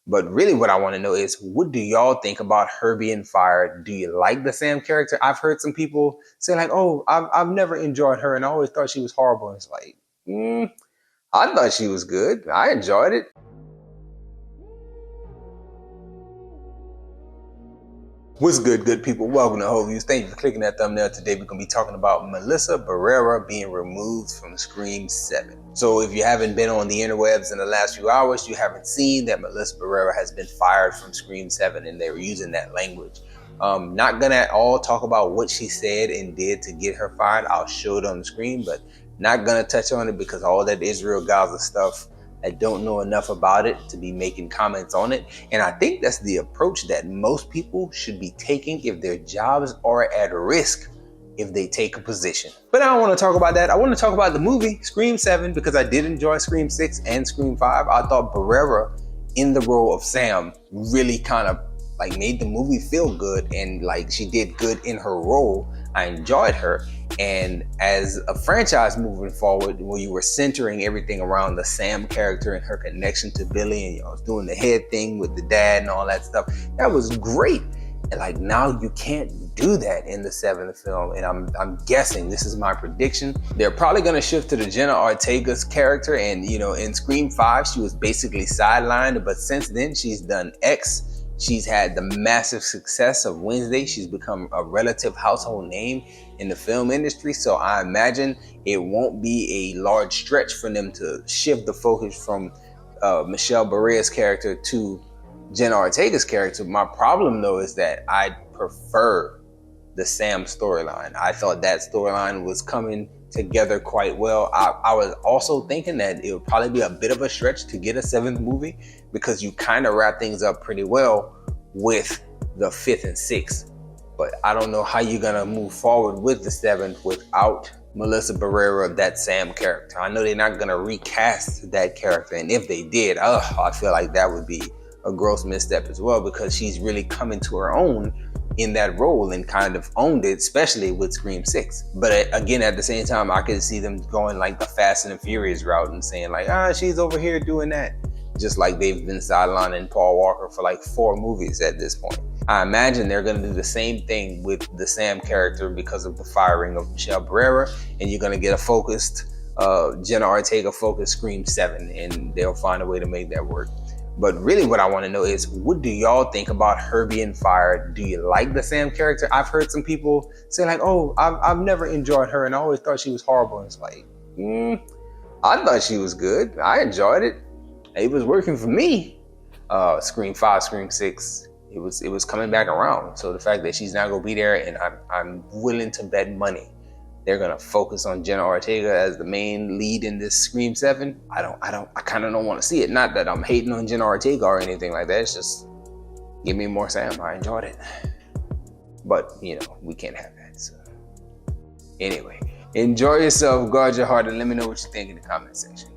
But really what I want to know is, what do y'all think about her being fired? Do you like the Sam character? I've heard some people say like, oh, I've never enjoyed her and I always thought she was horrible. And it's like, I thought she was good. I enjoyed it. What's good people? Welcome to Whole Views. Thank you for clicking that thumbnail. Today we're going to be talking about Melissa Barrera being removed from Scream 7. So if you haven't been on the interwebs in the last few hours, you haven't seen that Melissa Barrera has been fired from Scream 7, and they were using that language. Not gonna at all talk about what she said and did to get her fired. I'll show it on the screen, but not gonna touch on it because all that Israel Gaza stuff, I don't know enough about it to be making comments on it. And I think that's the approach that most people should be taking if their jobs are at risk if they take a position. But I don't want to talk about that. I want to talk about the movie Scream 7 because I did enjoy Scream 6 and Scream 5. I thought Barrera in the role of Sam really kind of like made the movie feel good, and like she did good in her role. I enjoyed her. And as a franchise moving forward, where you were centering everything around the Sam character and her connection to Billy, and you know, doing the head thing with the dad and all that stuff, that was great. And like now you can't do that in the 7th film. And I'm guessing, this is my prediction, they're probably gonna shift to the Jenna Ortega's character. And you know, in Scream 5, she was basically sidelined, but since then she's done X. She's had the massive success of Wednesday. She's become a relative household name in the film industry. So I imagine it won't be a large stretch for them to shift the focus from Michelle Barrera's character to Jenna Ortega's character. My problem though is that I prefer the Sam storyline. I thought that storyline was coming together quite well. I was also thinking that it would probably be a bit of a stretch to get a 7th movie because you kind of wrap things up pretty well with the 5th and 6th. But I don't know how you're gonna move forward with the 7th without Melissa Barrera, that Sam character. I know they're not gonna recast that character, and if they did, I feel like that would be a gross misstep as well, because she's really coming to her own in that role and kind of owned it, especially with Scream 6. But again, at the same time, I could see them going like the Fast and the Furious route and saying like, she's over here doing that. Just like they've been sidelining Paul Walker for like 4 movies at this point. I imagine they're gonna do the same thing with the Sam character because of the firing of Michelle Barrera, and you're gonna get a focused, Jenna Ortega focused Scream 7, and they'll find a way to make that work. But really what I want to know is, what do y'all think about her being fired? Do you like the Sam character? I've heard some people say like, oh, I've never enjoyed her and I always thought she was horrible. And it's like, I thought she was good. I enjoyed it. It was working for me. Scream 5, Scream 6, it was coming back around. So the fact that she's not gonna be there, and I'm willing to bet money they're gonna focus on Jenna Ortega as the main lead in this Scream 7. I kind of don't want to see it. Not that I'm hating on Jenna Ortega or anything like that. It's just, give me more Sam. I enjoyed it. But you know, we can't have that. So anyway, enjoy yourself, guard your heart, and let me know what you think in the comment section.